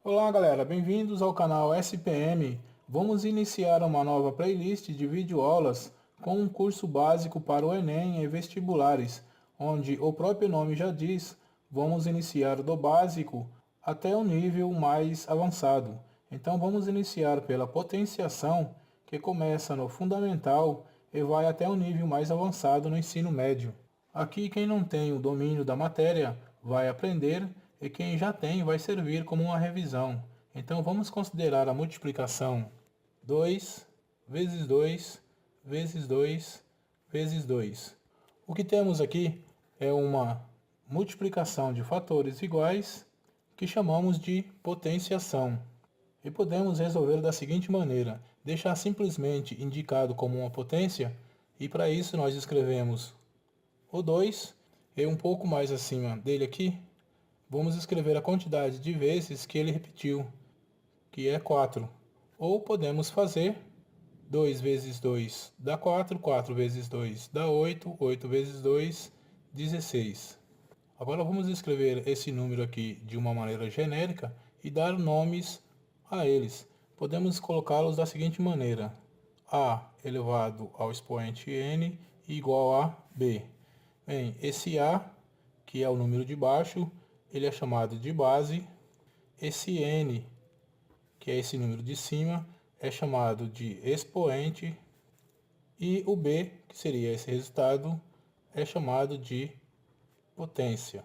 Olá galera, bem-vindos ao canal SPM. Vamos iniciar uma nova playlist de videoaulas com um curso básico para o Enem e vestibulares, onde o próprio nome já diz, vamos iniciar do básico até o nível mais avançado. Então vamos iniciar pela potenciação, que começa no fundamental e vai até o nível mais avançado no ensino médio. Aqui quem não tem o domínio da matéria vai aprender e quem já tem vai servir como uma revisão. Então vamos considerar a multiplicação 2 vezes 2 vezes 2 vezes 2. O que temos aqui é uma multiplicação de fatores iguais que chamamos de potenciação. E podemos resolver da seguinte maneira: deixar simplesmente indicado como uma potência, e para isso nós escrevemos o 2 e um pouco mais acima dele aqui, vamos escrever a quantidade de vezes que ele repetiu, que é 4. Ou podemos fazer 2 vezes 2 dá 4, 4 vezes 2 dá 8, 8 vezes 2, 16. Agora vamos escrever esse número aqui de uma maneira genérica e dar nomes a eles. Podemos colocá-los da seguinte maneira: a elevado ao expoente n igual a b. Bem, esse a, que é o número de baixo, ele é chamado de base. Esse n, que é esse número de cima, é chamado de expoente. E o b, que seria esse resultado, é chamado de potência.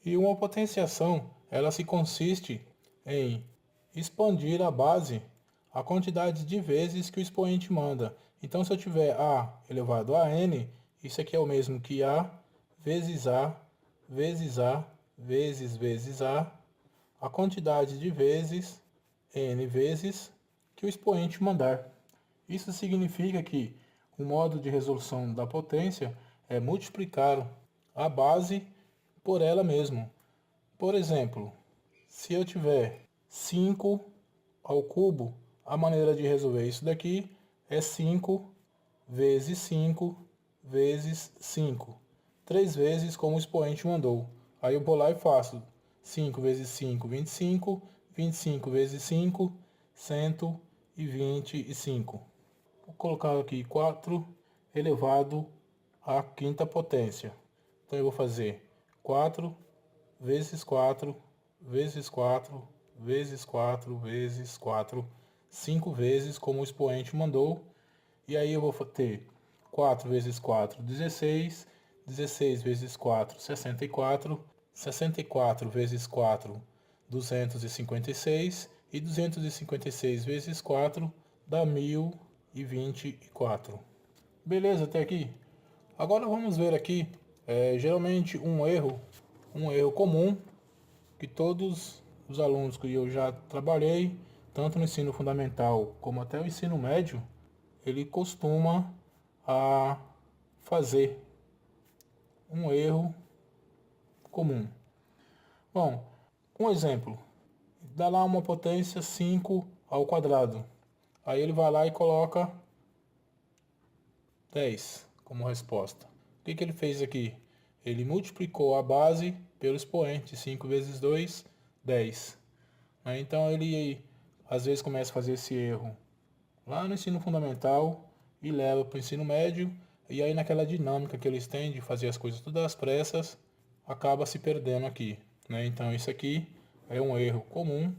E uma potenciação, ela se consiste em expandir a base a quantidade de vezes que o expoente manda. Então, se eu tiver a elevado a n, isso aqui é o mesmo que a vezes a vezes a vezes a quantidade de vezes, n vezes, que o expoente mandar. Isso significa que o modo de resolução da potência é multiplicar a base por ela mesma. Por exemplo, se eu tiver 5 ao cubo, a maneira de resolver isso daqui é 5 vezes 5 vezes 5. 3 vezes como o expoente mandou. Aí eu vou lá e faço 5 vezes 5, 25. 25 vezes 5, 125. Vou colocar aqui 4 elevado à quinta potência. Então eu vou fazer 4 vezes 4 vezes 4 vezes 4 vezes 4, 5 vezes como o expoente mandou. E aí eu vou ter 4 vezes 4, 16. 16 vezes 4, 64. 64 vezes 4, 256. E 256 vezes 4 dá 1024. Beleza até aqui? Agora vamos ver aqui, geralmente um erro comum que todos os alunos que eu já trabalhei, tanto no ensino fundamental como até o ensino médio, ele costuma a fazer um erro comum. Bom, um exemplo, dá lá uma potência 5 ao quadrado. Aí ele vai lá e coloca 10 como resposta. O que ele fez aqui? Ele multiplicou a base pelo expoente, 5 vezes 2, 10. Então ele às vezes começa a fazer esse erro lá no ensino fundamental e leva para o ensino médio, e aí naquela dinâmica que eles têm de fazer as coisas todas às pressas, acaba se perdendo aqui. Então isso aqui é um erro comum,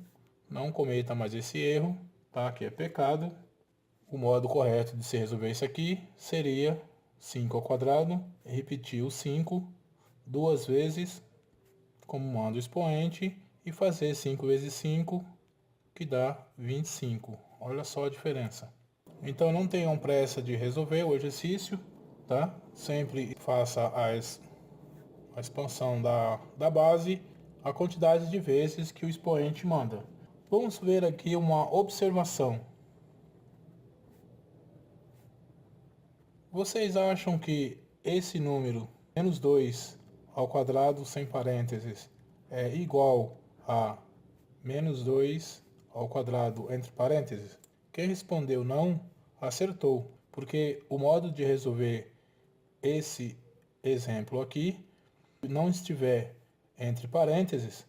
não cometa mais esse erro, tá? Que é pecado. O modo correto de se resolver isso aqui seria 5 ao quadrado, repetir o 5 duas vezes, como manda o expoente, e fazer 5 vezes 5, que dá 25. Olha só a diferença. Então não tenham pressa de resolver o exercício, tá? Sempre faça a expansão da base, a quantidade de vezes que o expoente manda. Vamos ver aqui uma observação. Vocês acham que esse número, menos 2 ao quadrado sem parênteses, é igual a menos 2 ao quadrado entre parênteses? Quem respondeu não, acertou, porque o modo de resolver esse exemplo aqui não estiver entre parênteses,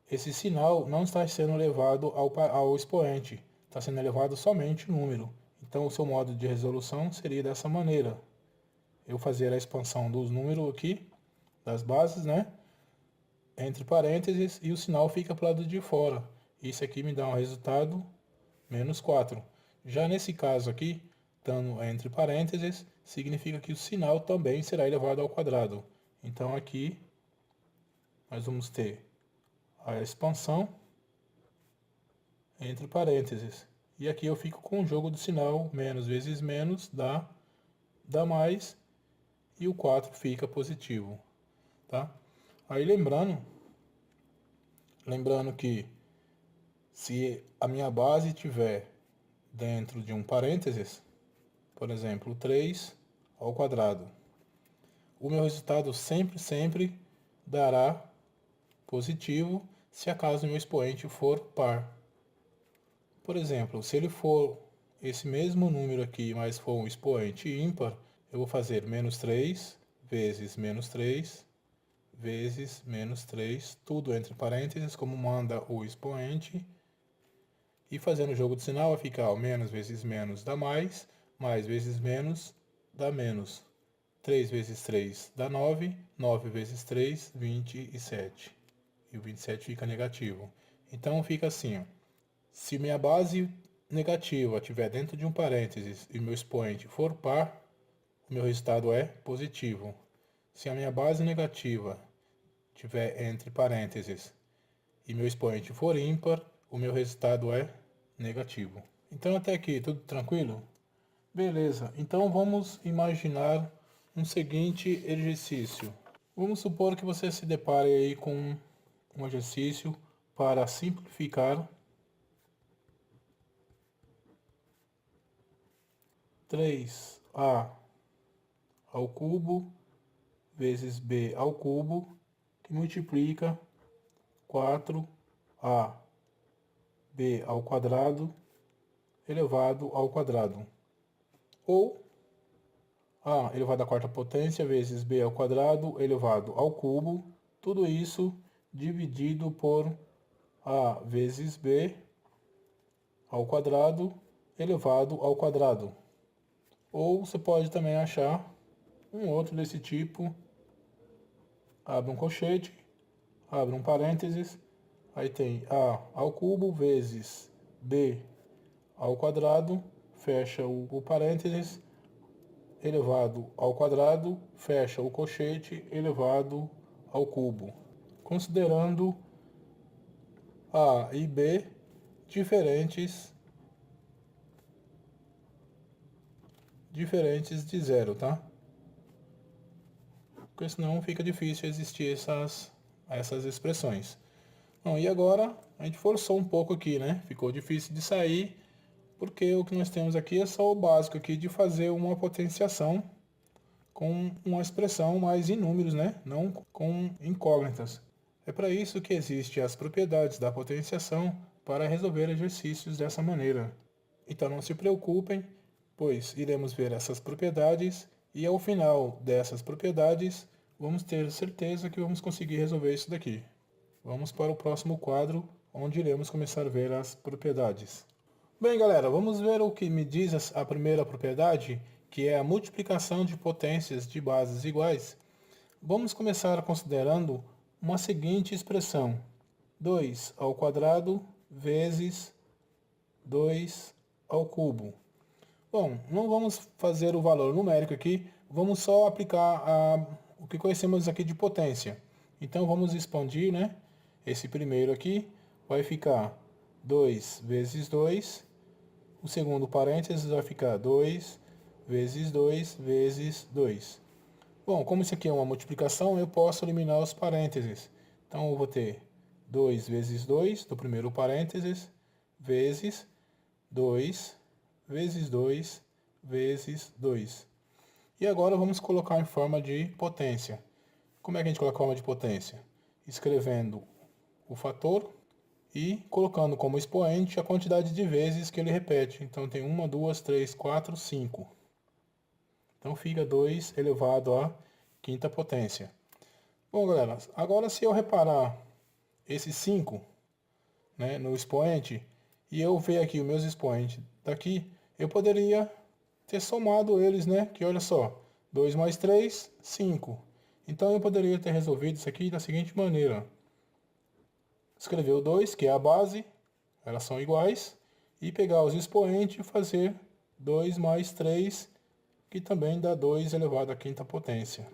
esse sinal não está sendo levado ao expoente, está sendo elevado somente o número. Então o seu modo de resolução seria dessa maneira. Eu fazer a expansão dos números aqui, das bases, né? Entre parênteses, e o sinal fica para o lado de fora. Isso aqui me dá um resultado menos 4. Já nesse caso aqui, estando entre parênteses, significa que o sinal também será elevado ao quadrado. Então aqui nós vamos ter a expansão entre parênteses. E aqui eu fico com o jogo do sinal, menos vezes menos dá mais, e o 4 fica positivo, tá? Aí lembrando que se a minha base tiver dentro de um parênteses, por exemplo, 3 ao quadrado, o meu resultado sempre dará positivo se acaso o meu expoente for par. Por exemplo, se ele for esse mesmo número aqui, mas for um expoente ímpar, eu vou fazer menos 3 vezes menos 3 vezes menos 3, tudo entre parênteses, como manda o expoente. E fazendo o jogo de sinal vai ficar o menos vezes menos dá mais vezes menos dá menos. 3 vezes 3 dá 9, 9 vezes 3, 27. E o 27 fica negativo. Então fica assim, ó. Se minha base negativa estiver dentro de um parênteses e meu expoente for par, o meu resultado é positivo. Se a minha base negativa estiver entre parênteses e meu expoente for ímpar, o meu resultado é negativo. Então até aqui, tudo tranquilo? Beleza, então vamos imaginar um seguinte exercício. Vamos supor que você se depare aí com um exercício para simplificar 3a ao cubo vezes b ao cubo, que multiplica 4a b ao quadrado elevado ao quadrado. Ou a elevado à quarta potência vezes b ao quadrado elevado ao cubo, tudo isso dividido por a vezes b ao quadrado elevado ao quadrado. Ou você pode também achar um outro desse tipo, abre um colchete, abre um parênteses, aí tem a ao cubo vezes b ao quadrado, fecha o parênteses, elevado ao quadrado, fecha o colchete, elevado ao cubo. Considerando a e b diferentes de zero, tá? Porque senão fica difícil existir essas expressões. Bom, e agora a gente forçou um pouco aqui, né? Ficou difícil de sair, porque o que nós temos aqui é só o básico aqui de fazer uma potenciação com uma expressão mais em números, né? Não com incógnitas. É para isso que existem as propriedades da potenciação para resolver exercícios dessa maneira. Então não se preocupem, pois iremos ver essas propriedades e ao final dessas propriedades vamos ter certeza que vamos conseguir resolver isso daqui. Vamos para o próximo quadro, onde iremos começar a ver as propriedades. Bem, galera, vamos ver o que me diz a primeira propriedade, que é a multiplicação de potências de bases iguais. Vamos começar considerando uma seguinte expressão: 2 ao quadrado vezes 2 ao cubo. Bom, não vamos fazer o valor numérico aqui, vamos só aplicar o que conhecemos aqui de potência. Então vamos expandir, né? Esse primeiro aqui vai ficar 2 vezes 2, o segundo parênteses vai ficar 2 vezes 2 vezes 2. Bom, como isso aqui é uma multiplicação, eu posso eliminar os parênteses. Então eu vou ter 2 vezes 2 do primeiro parênteses, vezes 2 vezes 2 vezes 2. E agora vamos colocar em forma de potência. Como é que a gente coloca a forma de potência? Escrevendo o fator e colocando como expoente a quantidade de vezes que ele repete. Então tem 1, 2, 3, 4, 5. Então fica 2 elevado à quinta potência. Bom, galera, agora se eu reparar esse 5, né, no expoente, e eu ver aqui os meus expoentes daqui, eu poderia ter somado eles, né? Que olha só, 2 mais 3, 5. Então eu poderia ter resolvido isso aqui da seguinte maneira. Escrever o 2, que é a base, elas são iguais, e pegar os expoentes e fazer 2 mais 3, que também dá 2 elevado à quinta potência.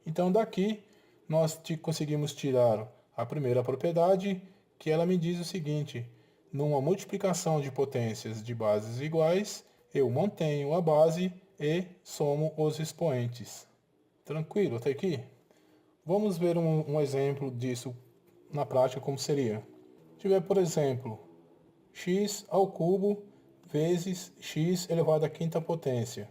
Então daqui nós conseguimos tirar a primeira propriedade, que ela me diz o seguinte: numa multiplicação de potências de bases iguais, eu mantenho a base e somo os expoentes. Tranquilo até aqui? Vamos ver um exemplo disso na prática como seria. Tiver, por exemplo, x ao cubo vezes x elevado à quinta potência.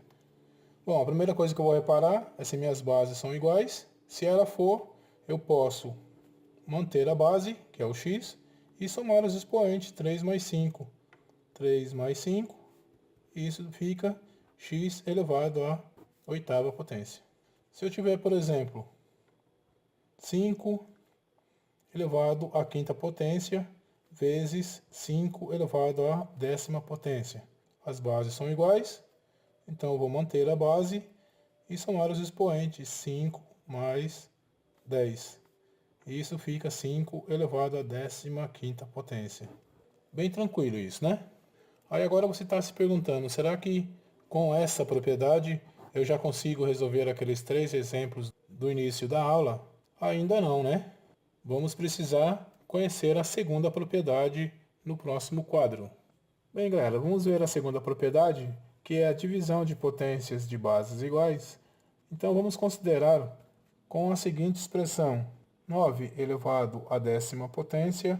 Bom, a primeira coisa que eu vou reparar é se minhas bases são iguais. Se ela for, eu posso manter a base, que é o x, e somar os expoentes, 3 mais 5. 3 mais 5, isso fica x elevado à oitava potência. Se eu tiver, por exemplo, 5 elevado à quinta potência vezes 5 elevado à décima potência. As bases são iguais, então eu vou manter a base e somar os expoentes, 5 mais 10. Isso fica 5 elevado à décima quinta potência. Bem tranquilo isso, né? Aí agora você está se perguntando, será que com essa propriedade eu já consigo resolver aqueles 3 exemplos do início da aula? Ainda não, né? Vamos precisar conhecer a segunda propriedade no próximo quadro. Bem, galera, vamos ver a segunda propriedade, que é a divisão de potências de bases iguais. Então vamos considerar com a seguinte expressão: 9 elevado à décima potência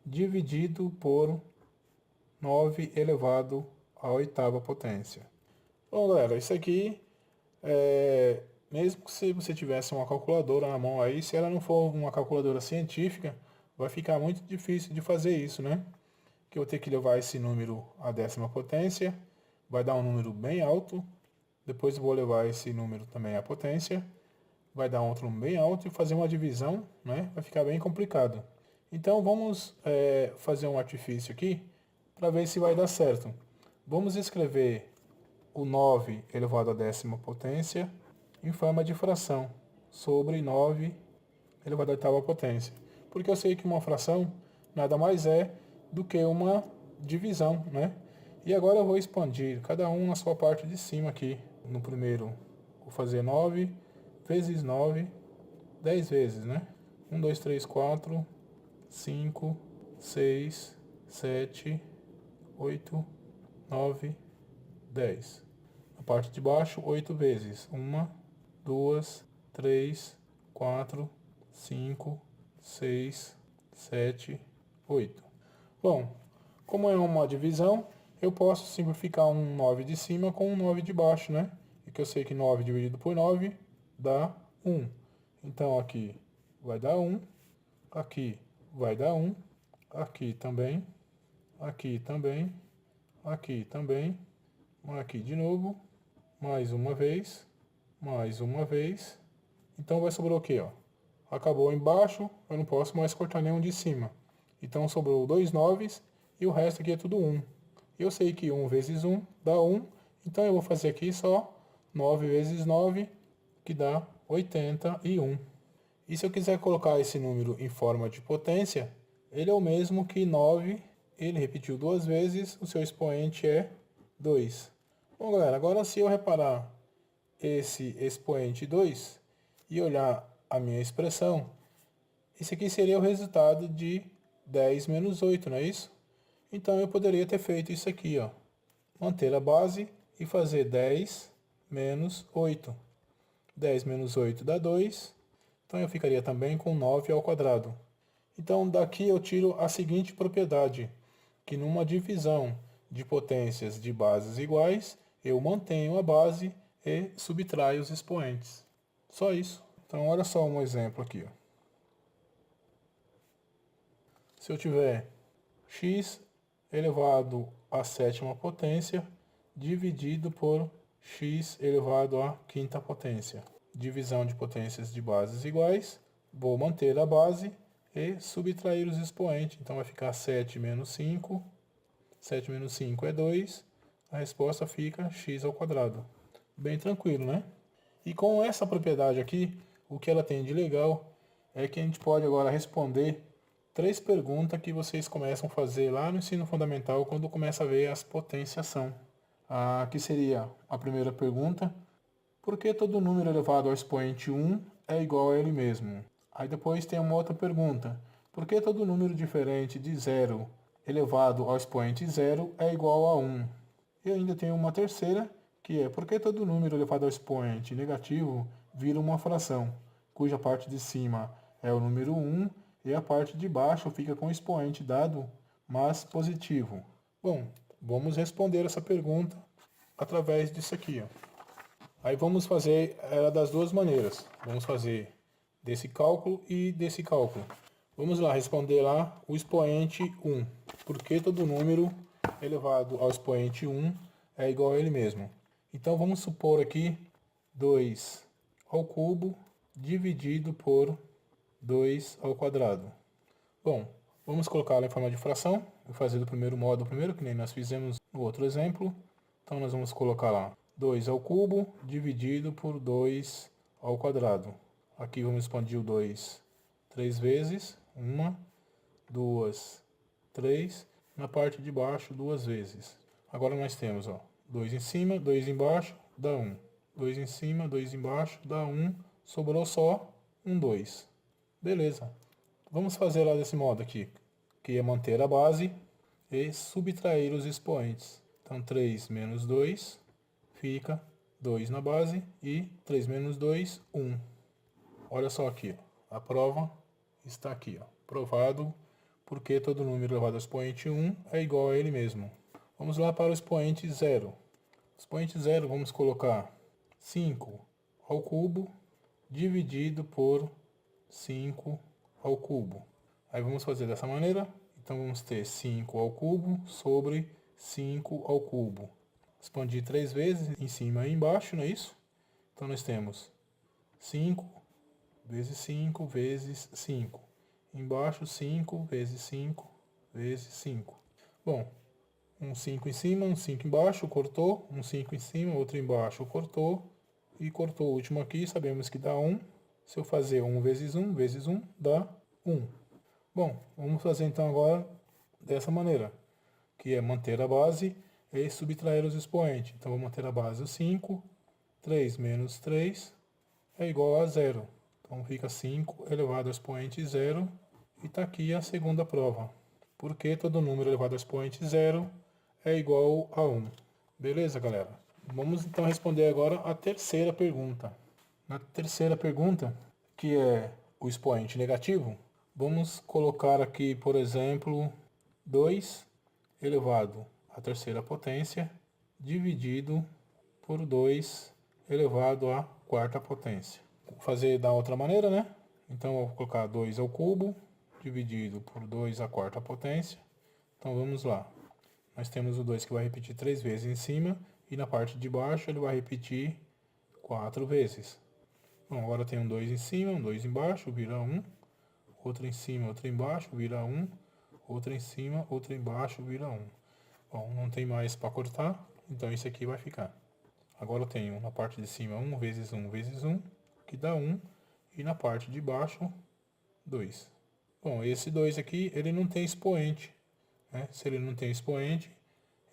dividido por 9 elevado à oitava potência. Bom, galera, isso aqui mesmo que se você tivesse uma calculadora na mão aí, se ela não for uma calculadora científica, vai ficar muito difícil de fazer isso, né? Que eu vou ter que levar esse número à décima potência, vai dar um número bem alto, depois eu vou levar esse número também à potência, vai dar outro número bem alto e fazer uma divisão, né? Vai ficar bem complicado. Então vamos fazer um artifício aqui para ver se vai dar certo. Vamos escrever o 9 elevado à décima potência em forma de fração sobre 9 elevado à oitava potência. Porque eu sei que uma fração nada mais é do que uma divisão, né? E agora eu vou expandir cada um na sua parte de cima aqui. No primeiro, vou fazer 9 vezes 9, 10 vezes, né? 1, 2, 3, 4, 5, 6, 7, 8, 9, 10. Na parte de baixo, 8 vezes. 1, 2, 3, 4, 5, 6, 7, 8. Bom, como é uma divisão, eu posso simplificar um 9 de cima com um 9 de baixo, né? E que eu sei que 9 dividido por 9 dá 1. Então aqui vai dar 1, aqui vai dar 1, aqui também, aqui também, aqui também, aqui de novo, mais uma vez, mais uma vez. Então vai sobrar o quê? Ó? Acabou embaixo, eu não posso mais cortar nenhum de cima. Então sobrou 2 noves e o resto aqui é tudo 1. Eu sei que 1 vezes 1 dá 1, então eu vou fazer aqui só 9 vezes 9, que dá 81. E se eu quiser colocar esse número em forma de potência, ele é o mesmo que 9, ele repetiu 2 vezes, o seu expoente é 2. Bom, galera, agora se eu reparar esse expoente 2 e olhar a minha expressão, esse aqui seria o resultado de 10 menos 8, não é isso? Então eu poderia ter feito isso aqui, ó. Manter a base e fazer 10 menos 8. 10 menos 8 dá 2, então eu ficaria também com 9 ao quadrado. Então daqui eu tiro a seguinte propriedade, que numa divisão de potências de bases iguais, eu mantenho a base e subtraio os expoentes. Só isso. Então olha só um exemplo aqui. Ó. Se eu tiver x elevado à sétima potência dividido por x elevado à quinta potência. divisão de potências de bases iguais, vou manter a base e subtrair os expoentes. Então vai ficar 7 menos 5, 7 menos 5 é 2, a resposta fica x ao quadrado. Bem tranquilo, né? E com essa propriedade aqui, o que ela tem de legal é que a gente pode agora responder 3 perguntas que vocês começam a fazer lá no ensino fundamental quando começa a ver as potenciação. Aqui seria a primeira pergunta: por que todo número elevado ao expoente 1 é igual a ele mesmo? Aí depois tem uma outra pergunta: por que todo número diferente de 0 elevado ao expoente 0 é igual a 1? E ainda tem uma terceira, que é: por que todo número elevado ao expoente negativo vira uma fração, cuja parte de cima é o número 1 e a parte de baixo fica com o expoente dado, mas positivo? Bom, vamos responder essa pergunta através disso aqui, ó. Aí vamos fazer ela das duas maneiras. Vamos fazer desse cálculo e desse cálculo. Vamos lá responder lá o expoente 1. Por que todo número elevado ao expoente 1 é igual a ele mesmo? Então vamos supor aqui 2 ao cubo dividido por 2 ao quadrado. Bom, vamos colocá-la em forma de fração. Vou fazer do primeiro modo primeiro, que nem nós fizemos no outro exemplo. Então nós vamos colocar lá 2 ao cubo dividido por 2 ao quadrado. Aqui vamos expandir o 2 3 vezes. 1, 2, 3. Na parte de baixo, 2 vezes. Agora nós temos 2 em cima, 2 embaixo, dá 1. 2 em cima, 2 embaixo, dá 1. Sobrou só um 2. Beleza. Vamos fazer lá desse modo aqui, que é manter a base e subtrair os expoentes. Então 3 menos 2 fica 2 na base e 3 menos 2, 1. Olha só aqui, a prova está aqui, provado porque todo número elevado ao expoente 1 é igual a ele mesmo. Vamos lá para o expoente 0. Expoente 0 vamos colocar 5 ao cubo dividido por 5 ao cubo. Aí vamos fazer dessa maneira. Então vamos ter 5 ao cubo sobre 5 ao cubo. Expandir 3 vezes em cima e embaixo, não é isso? Então nós temos 5 vezes 5 vezes 5. Embaixo 5 vezes 5 vezes 5. Bom, um 5 em cima, um 5 embaixo, cortou. Um 5 em cima, outro embaixo, cortou. E cortou o último aqui, sabemos que dá 1. Se eu fazer 1 vezes 1 vezes 1, dá 1. Bom, vamos fazer então agora dessa maneira, que é manter a base e subtrair os expoentes. Então, vou manter a base o 5, 3 menos 3 é igual a 0. Então, fica 5 elevado ao expoente 0 e está aqui a segunda prova. Porque todo número elevado ao expoente 0 é igual a 1. Beleza, galera? Vamos então responder agora a terceira pergunta. Na terceira pergunta, que é o expoente negativo, vamos colocar aqui, por exemplo, 2 elevado à terceira potência dividido por 2 elevado à quarta potência. Vou fazer da outra maneira, né? Então, eu vou colocar 2 ao cubo dividido por 2 à quarta potência. Então, vamos lá. Nós temos o 2 que vai repetir 3 vezes em cima e na parte de baixo ele vai repetir 4 vezes. Bom, agora tem um 2 em cima, um 2 embaixo, vira 1. Outro em cima, outro embaixo, vira 1. Outro em cima, outro embaixo, vira 1. Bom, não tem mais para cortar, então isso aqui vai ficar. Agora eu tenho na parte de cima 1 vezes 1 vezes 1, que dá 1. E na parte de baixo, 2. Bom, esse 2 aqui, ele não tem expoente, né? Se ele não tem expoente,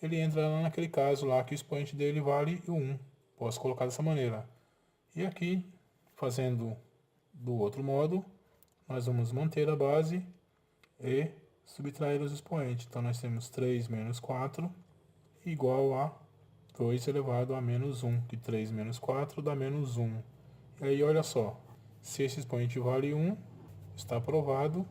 ele entra lá naquele caso lá que o expoente dele vale 1. Posso colocar dessa maneira. E aqui, fazendo do outro modo, nós vamos manter a base e subtrair os expoentes. Então, nós temos 3 menos 4 igual a 2 elevado a menos 1, que 3 menos 4 dá menos 1. E aí, olha só, se esse expoente vale 1, está provado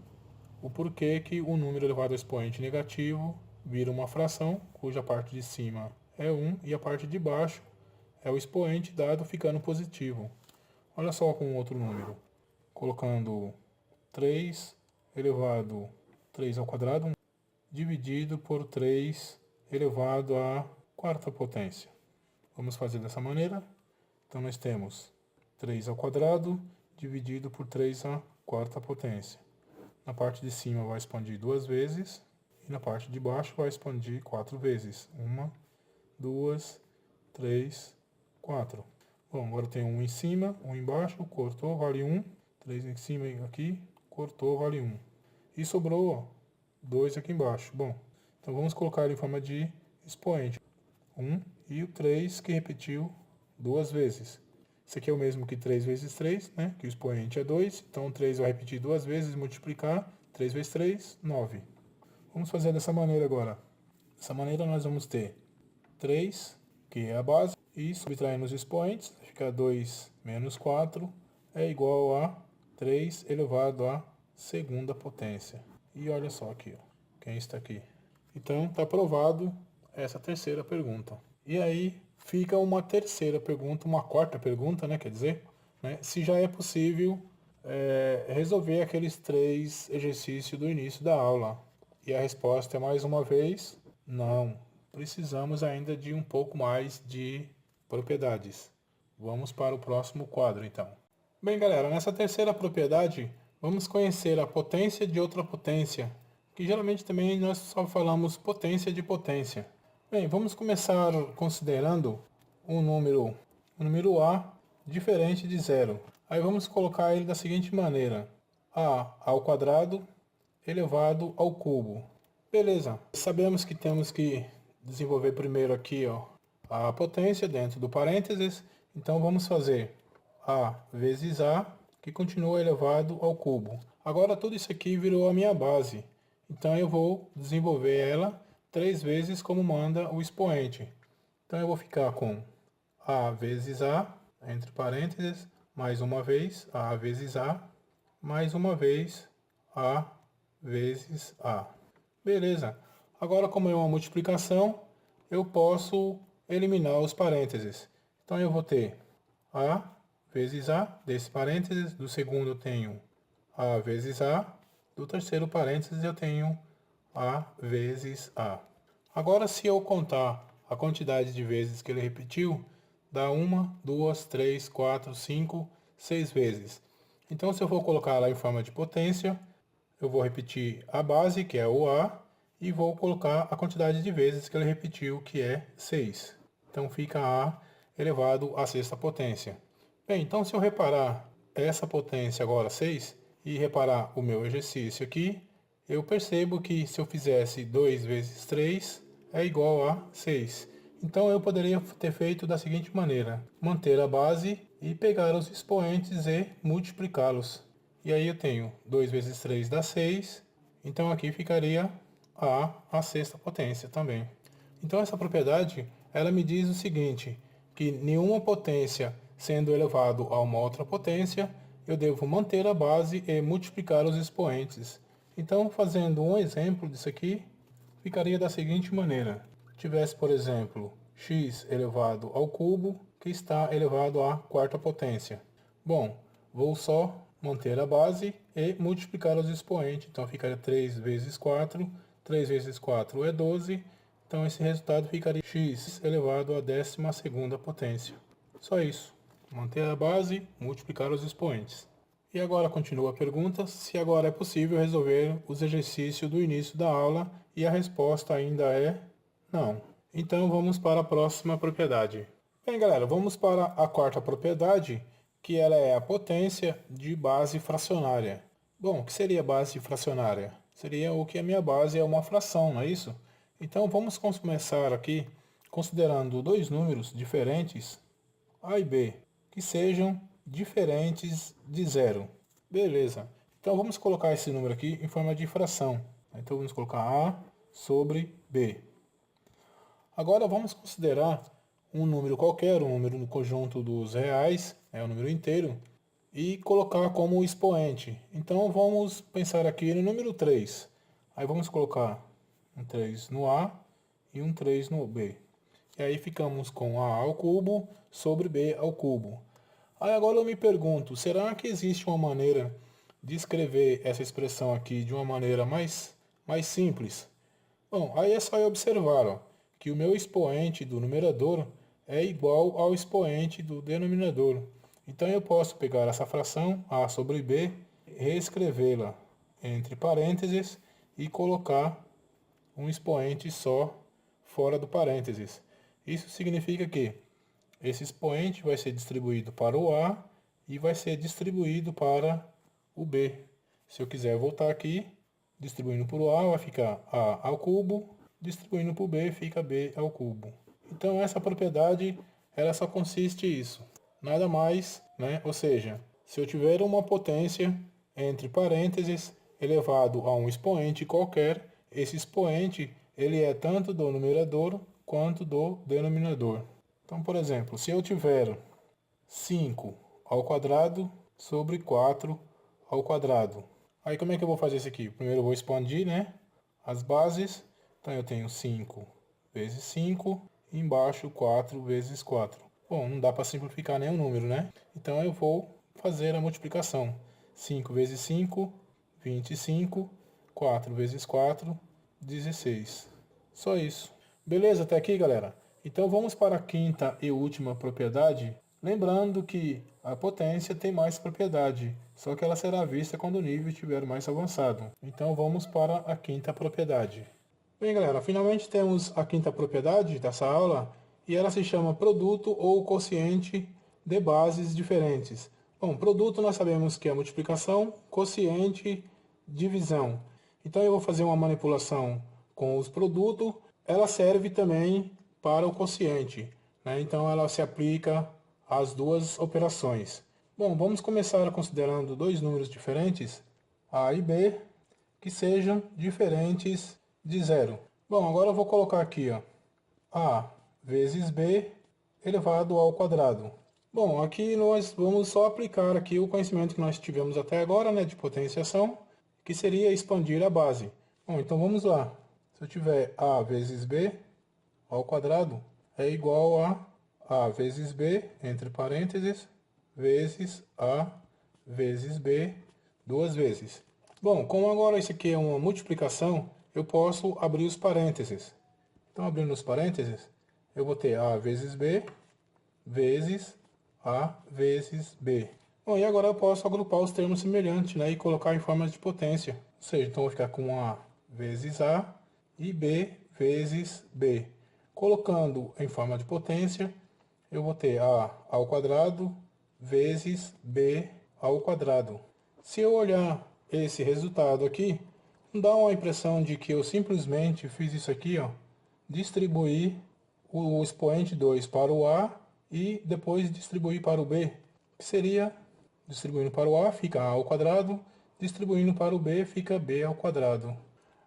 o porquê que o número elevado ao expoente negativo vira uma fração, cuja parte de cima é 1 e a parte de baixo é o expoente dado ficando positivo. Olha só com outro número. Colocando 3 elevado a 3 ao quadrado dividido por 3 elevado à quarta potência. Vamos fazer dessa maneira. Então nós temos 3 ao quadrado dividido por 3 à quarta potência. Na parte de cima vai expandir 2 vezes e na parte de baixo vai expandir 4 vezes. 1, 2, 3, 4. Bom, agora tem 1 em cima, 1 embaixo, cortou, vale 1. 3 em cima e aqui, cortou, vale 1. E sobrou 2 aqui embaixo. Bom, então vamos colocar ele em forma de expoente. 1 e o 3 que repetiu 2 vezes. Isso aqui é o mesmo que 3 vezes 3, né? Que o expoente é 2. Então 3 vai repetir 2 vezes, multiplicar. 3 vezes 3, 9. Vamos fazer dessa maneira agora. Dessa maneira nós vamos ter 3, que é a base, e subtraindo os expoentes, fica 2 menos 4 é igual a 3 elevado à segunda potência. E olha só aqui, ó, quem está aqui. Então está provado essa terceira pergunta. E aí fica uma terceira pergunta, uma quarta pergunta, né? Quer dizer, né, se já é possível resolver aqueles 3 exercícios do início da aula. E a resposta é mais uma vez, não. Precisamos ainda de um pouco mais de propriedades. Vamos para o próximo quadro, então. Bem, galera, nessa terceira propriedade, vamos conhecer a potência de outra potência, que geralmente também nós só falamos potência de potência. Bem, vamos começar considerando um número A diferente de zero. Aí vamos colocar ele da seguinte maneira: A ao quadrado elevado ao cubo. Beleza, sabemos que temos que desenvolver primeiro aqui, ó, a potência dentro do parênteses. Então vamos fazer A vezes A, que continua elevado ao cubo. Agora tudo isso aqui virou a minha base. Então eu vou desenvolver ela 3 vezes como manda o expoente. Então eu vou ficar com A vezes A, entre parênteses, mais uma vez A vezes A, mais uma vez A vezes A. Beleza. Agora, como é uma multiplicação, eu posso eliminar os parênteses. Então eu vou ter A vezes A, desse parênteses, do segundo eu tenho A vezes A, do terceiro parênteses eu tenho A vezes A. Agora, se eu contar a quantidade de vezes que ele repetiu, dá 1, 2, 3, 4, 5, 6 vezes. Então, se eu for colocar lá em forma de potência, eu vou repetir a base, que é o A, e vou colocar a quantidade de vezes que ele repetiu, que é 6. Então fica A elevado à sexta potência. Bem, então se eu reparar essa potência agora 6 e reparar o meu exercício aqui, eu percebo que se eu fizesse 2 vezes 3 é igual a 6. Então eu poderia ter feito da seguinte maneira: manter a base e pegar os expoentes e multiplicá-los. E aí eu tenho 2 vezes 3 dá 6, então aqui ficaria A à sexta potência também. Então essa propriedade, ela me diz o seguinte, que nenhuma potência sendo elevado a uma outra potência, eu devo manter a base e multiplicar os expoentes. Então, fazendo um exemplo disso aqui, ficaria da seguinte maneira: tivesse, por exemplo, x elevado ao cubo, que está elevado à quarta potência. Bom, vou só manter a base e multiplicar os expoentes. Então ficaria 3 vezes 4, 3 vezes 4 é 12. Então esse resultado ficaria x elevado à 12ª potência. Só isso. Manter a base, multiplicar os expoentes. E agora continua a pergunta se agora é possível resolver os exercícios do início da aula, e a resposta ainda é não. Então vamos para a próxima propriedade. Bem, galera, vamos para a quarta propriedade, que ela é a potência de base fracionária. Bom, o que seria base fracionária? Seria o que a minha base é uma fração, não é isso? Então vamos começar aqui considerando dois números diferentes, A e B, que sejam diferentes de zero. Beleza. Então vamos colocar esse número aqui em forma de fração. Então vamos colocar A sobre B. Agora vamos considerar um número qualquer, um número no conjunto dos reais, um número inteiro, e colocar como expoente. Então vamos pensar aqui no número 3. Aí vamos colocar um 3 no A e um 3 no B. E aí ficamos com A ao cubo sobre B ao cubo. Aí agora eu me pergunto, será que existe uma maneira de escrever essa expressão aqui de uma maneira mais simples? Bom, aí é só eu observar, ó, que o meu expoente do numerador é igual ao expoente do denominador. Então eu posso pegar essa fração A sobre B, reescrevê-la entre parênteses e colocar um expoente só fora do parênteses. Isso significa que esse expoente vai ser distribuído para o A e vai ser distribuído para o B. Se eu quiser voltar aqui, distribuindo para o A vai ficar A ao cubo, distribuindo para o B fica B ao cubo. Então essa propriedade, ela só consiste isso. Nada mais, né? Ou seja, se eu tiver uma potência entre parênteses elevado a um expoente qualquer, esse expoente ele é tanto do numerador quanto do denominador. Então, por exemplo, se eu tiver 5 ao quadrado sobre 4 ao quadrado. Aí como é que eu vou fazer isso aqui? Primeiro eu vou expandir, né, as bases. Então eu tenho 5 vezes 5, e embaixo 4 vezes 4. Bom, não dá para simplificar nenhum número, né? Então eu vou fazer a multiplicação. 5 vezes 5, 25. 4 vezes 4, 16. Só isso. Beleza até aqui, galera? Então vamos para a quinta e última propriedade. Lembrando que a potência tem mais propriedade, só que ela será vista quando o nível estiver mais avançado. Então vamos para a quinta propriedade. Bem, galera, finalmente temos a quinta propriedade dessa aula e ela se chama produto ou quociente de bases diferentes. Bom, produto nós sabemos que é multiplicação, quociente, divisão. Então eu vou fazer uma manipulação com os produtos. Ela serve também para o quociente, né? Então ela se aplica às duas operações. Bom, vamos começar considerando dois números diferentes, A e B, que sejam diferentes de zero. Bom, agora eu vou colocar aqui, ó, A vezes B elevado ao quadrado. Bom, aqui nós vamos só aplicar aqui o conhecimento que nós tivemos até agora, né, de potenciação, que seria expandir a base. Bom, então vamos lá. Se eu tiver A vezes B ao quadrado, é igual a vezes B, entre parênteses, vezes A vezes B, duas vezes. Bom, como agora isso aqui é uma multiplicação, eu posso abrir os parênteses. Então, abrindo os parênteses, eu vou ter A vezes B, vezes A vezes B. Bom, e agora eu posso agrupar os termos semelhantes, né, e colocar em formas de potência. Ou seja, então eu vou ficar com A vezes A e B vezes B. Colocando em forma de potência, eu vou ter A ao quadrado vezes B ao quadrado. Se eu olhar esse resultado aqui, dá uma impressão de que eu simplesmente fiz isso aqui, ó, distribuir o expoente 2 para o A e depois distribuir para o B, que seria, distribuindo para o A fica A ao quadrado, distribuindo para o B fica B ao quadrado.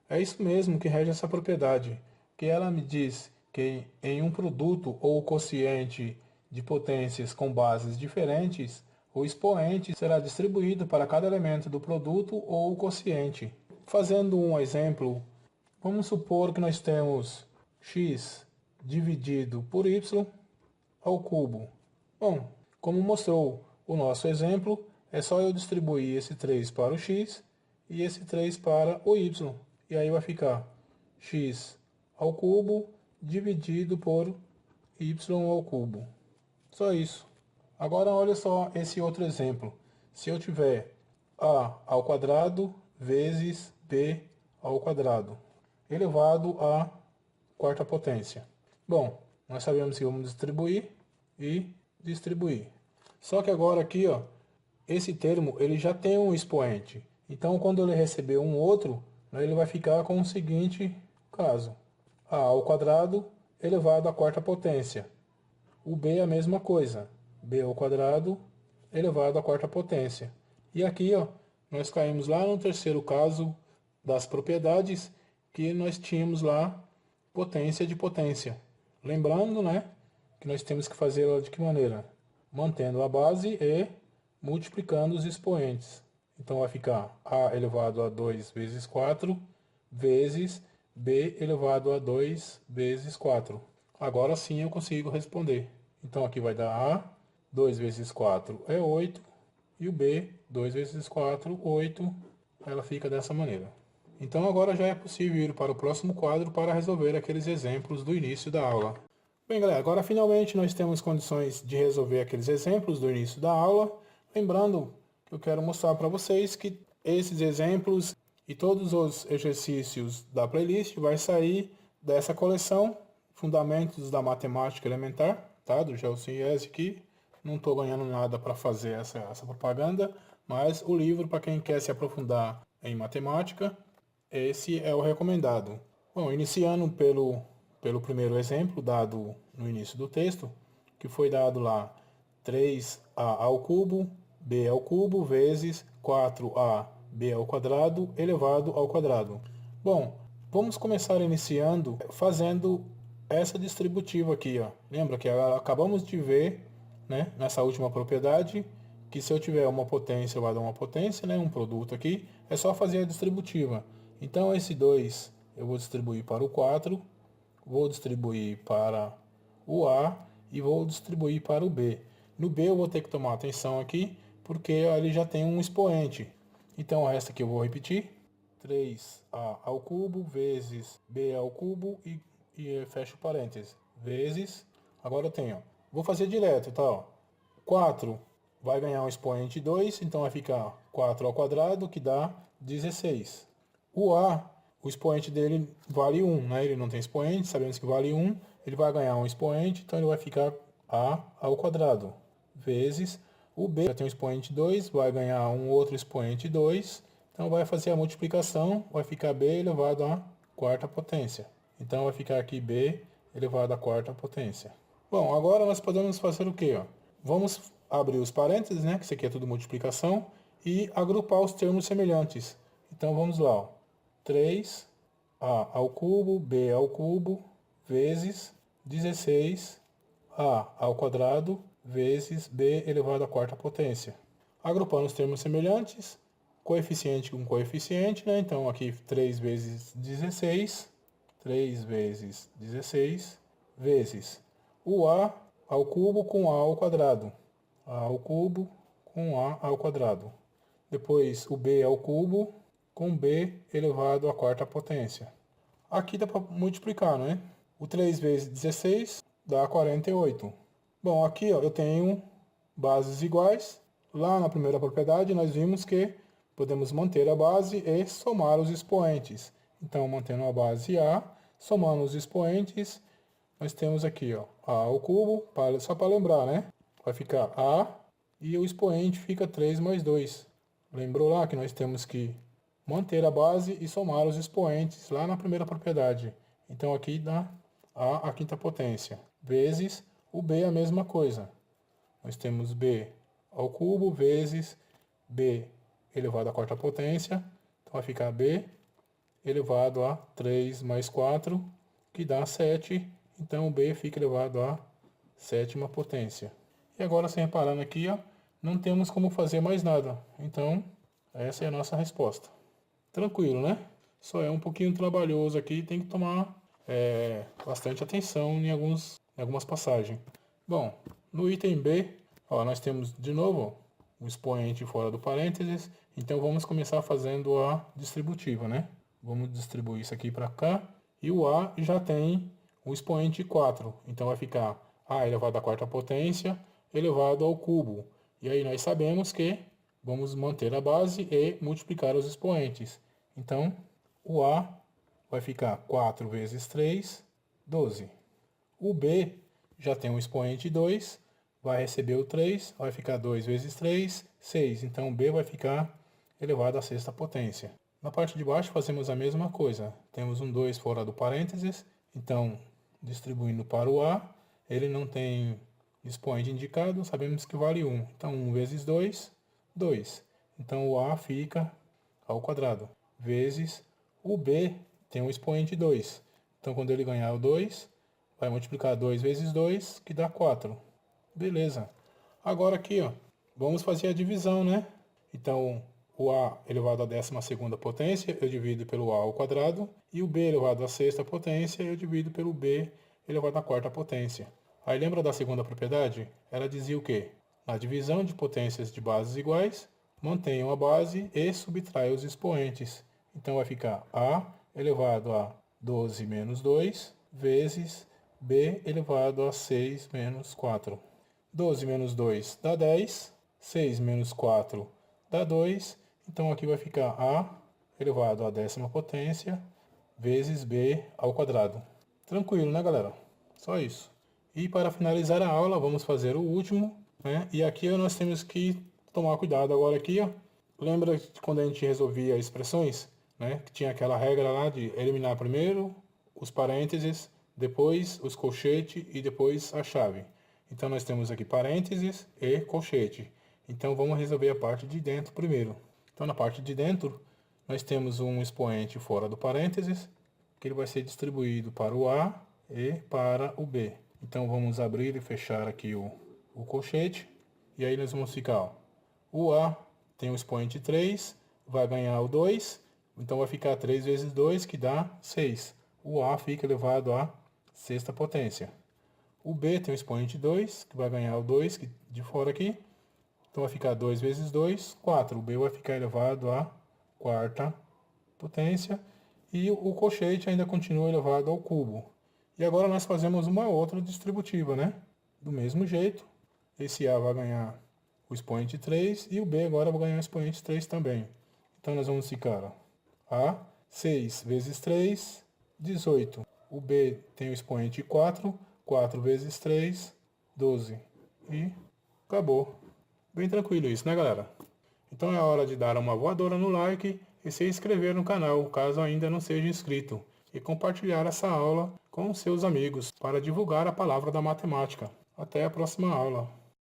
É isso mesmo que rege essa propriedade, que ela me diz que em um produto ou quociente de potências com bases diferentes, o expoente será distribuído para cada elemento do produto ou quociente. Fazendo um exemplo, vamos supor que nós temos x dividido por y ao cubo. Bom, como mostrou o nosso exemplo, é só eu distribuir esse 3 para o x e esse 3 para o y. E aí vai ficar x ao cubo dividido por y ao cubo. Só isso. Agora olha só esse outro exemplo. Se eu tiver a ao quadrado vezes b ao quadrado elevado à quarta potência. Bom, nós sabemos que vamos distribuir e distribuir. Só que agora aqui, ó, esse termo ele já tem um expoente. Então quando ele receber um outro, né, ele vai ficar com o seguinte caso: a ao quadrado elevado à quarta potência. O b é a mesma coisa, b ao quadrado elevado à quarta potência. E aqui, ó, nós caímos lá no terceiro caso das propriedades que nós tínhamos lá potência de potência. Lembrando, né, que nós temos que fazer ela de que maneira? Mantendo a base e multiplicando os expoentes. Então vai ficar a elevado a 2 vezes 4 vezes b elevado a 2 vezes 4. Agora sim eu consigo responder. Então aqui vai dar A, 2 vezes 4 é 8, e o B, 2 vezes 4, 8. Ela fica dessa maneira. Então agora já é possível ir para o próximo quadro para resolver aqueles exemplos do início da aula. Bem, galera, agora finalmente nós temos condições de resolver aqueles exemplos do início da aula. Lembrando que eu quero mostrar para vocês que esses exemplos e todos os exercícios da playlist vai sair dessa coleção Fundamentos da Matemática Elementar, tá? Do Gelson Iese aqui. Não estou ganhando nada para fazer essa propaganda, mas o livro, para quem quer se aprofundar em matemática, esse é o recomendado. Bom, iniciando pelo primeiro exemplo dado no início do texto, que foi dado lá 3a ao cubo, b ao cubo, vezes 4ab ao quadrado elevado ao quadrado. Bom, vamos começar iniciando fazendo essa distributiva aqui, ó. Lembra que acabamos de ver, né, nessa última propriedade, que se eu tiver uma potência vai dar uma potência, né, um produto aqui, é só fazer a distributiva. Então esse 2 eu vou distribuir para o 4, vou distribuir para o A e vou distribuir para o B. No B eu vou ter que tomar atenção aqui, porque ele já tem um expoente. Então essa aqui eu vou repetir. 3a ao cubo vezes b ao cubo e fecho parênteses. Vezes, agora eu tenho, vou fazer direto, tá? Ó. 4 vai ganhar um expoente 2, então vai ficar 4 ao quadrado, que dá 16. O A, o expoente dele vale 1, né? Ele não tem expoente, sabemos que vale 1, ele vai ganhar um expoente, então ele vai ficar A ao quadrado, vezes o B, já tem um expoente 2, vai ganhar um outro expoente 2, então vai fazer a multiplicação, vai ficar B elevado à quarta potência. Então vai ficar aqui B elevado à quarta potência. Bom, agora nós podemos fazer o quê? Ó? Vamos abrir os parênteses, né? Que isso aqui é tudo multiplicação, e agrupar os termos semelhantes. Então vamos lá. Ó. 3a ao cubo, b ao cubo, vezes 16a ao quadrado, vezes b elevado à quarta potência. Agrupando os termos semelhantes, coeficiente com coeficiente, né? Então aqui 3 vezes 16, 3 vezes 16, vezes o a ao cubo com a ao quadrado. A ao cubo com a ao quadrado. Depois o b ao cubo com b elevado à quarta potência. Aqui dá para multiplicar, né? O 3 vezes 16 dá 48. Bom, aqui ó, eu tenho bases iguais. Lá na primeira propriedade nós vimos que podemos manter a base e somar os expoentes. Então, mantendo a base A, somando os expoentes, nós temos aqui ó, A ao cubo, só para lembrar, né? Vai ficar A e o expoente fica 3 mais 2. Lembrou lá que nós temos que manter a base e somar os expoentes lá na primeira propriedade. Então aqui dá A a quinta potência, vezes o B a mesma coisa. Nós temos B ao cubo vezes B elevado à quarta potência. Então vai ficar B elevado a 3 mais 4, que dá 7. Então B fica elevado à sétima potência. E agora, se reparando aqui, ó, não temos como fazer mais nada. Então, essa é a nossa resposta. Tranquilo, né? Só é um pouquinho trabalhoso aqui, tem que tomar bastante atenção em algumas passagens. Bom, no item B, ó, nós temos de novo o expoente fora do parênteses, então vamos começar fazendo a distributiva, né? Vamos distribuir isso aqui para cá, e o A já tem o expoente 4, então vai ficar A elevado à quarta potência elevado ao cubo. E aí nós sabemos que vamos manter a base e multiplicar os expoentes. Então, o A vai ficar 4 vezes 3, 12. O B já tem um expoente 2, vai receber o 3, vai ficar 2 vezes 3, 6. Então, o B vai ficar elevado à sexta potência. Na parte de baixo fazemos a mesma coisa. Temos um 2 fora do parênteses, então, distribuindo para o A, ele não tem expoente indicado, sabemos que vale 1. Então, 1 vezes 2, 2. Então, o A fica ao quadrado, vezes o B tem um expoente 2. Então, quando ele ganhar o 2, vai multiplicar 2 vezes 2, que dá 4. Beleza. Agora aqui, ó, vamos fazer a divisão, né? Então, o A elevado à 12ª potência, eu divido pelo A ao quadrado. E o B elevado à sexta potência, eu divido pelo B elevado à quarta potência. Aí lembra da segunda propriedade? Ela dizia o quê? Na divisão de potências de bases iguais, mantenham a base e subtraiam os expoentes. Então vai ficar A elevado a 12 menos 2 vezes b elevado a 6 menos 4. 12 menos 2 dá 10, 6 menos 4 dá 2, então aqui vai ficar a elevado à 10ª potência vezes b ao quadrado. Tranquilo, né, galera? Só isso. E para finalizar a aula, vamos fazer o último, né? E aqui nós temos que tomar cuidado agora aqui, ó. Lembra quando a gente resolvia expressões, né? Que tinha aquela regra lá de eliminar primeiro os parênteses, depois os colchetes e depois a chave. Então nós temos aqui parênteses e colchete. Então vamos resolver a parte de dentro primeiro. Então na parte de dentro, nós temos um expoente fora do parênteses, que ele vai ser distribuído para o A e para o B. Então vamos abrir e fechar aqui o colchete. E aí nós vamos ficar, ó, o A tem o expoente 3, vai ganhar o 2, então vai ficar 3 vezes 2, que dá 6. O A fica elevado à 6ª potência. O B tem o expoente 2, que vai ganhar o 2 de fora aqui. Então vai ficar 2 vezes 2, 4. O B vai ficar elevado à 4ª potência. E o colchete ainda continua elevado ao cubo. E agora nós fazemos uma outra distributiva, né? Do mesmo jeito, esse A vai ganhar o expoente 3 e o B agora vai ganhar o expoente 3 também. Então nós vamos ficar, ó, A, 6 vezes 3, 18. O B tem o expoente 4, 4 vezes 3, 12. E acabou. Bem tranquilo isso, né, galera? Então é hora de dar uma voadora no like e se inscrever no canal, caso ainda não seja inscrito, e compartilhar essa aula com seus amigos para divulgar a palavra da matemática. Até a próxima aula.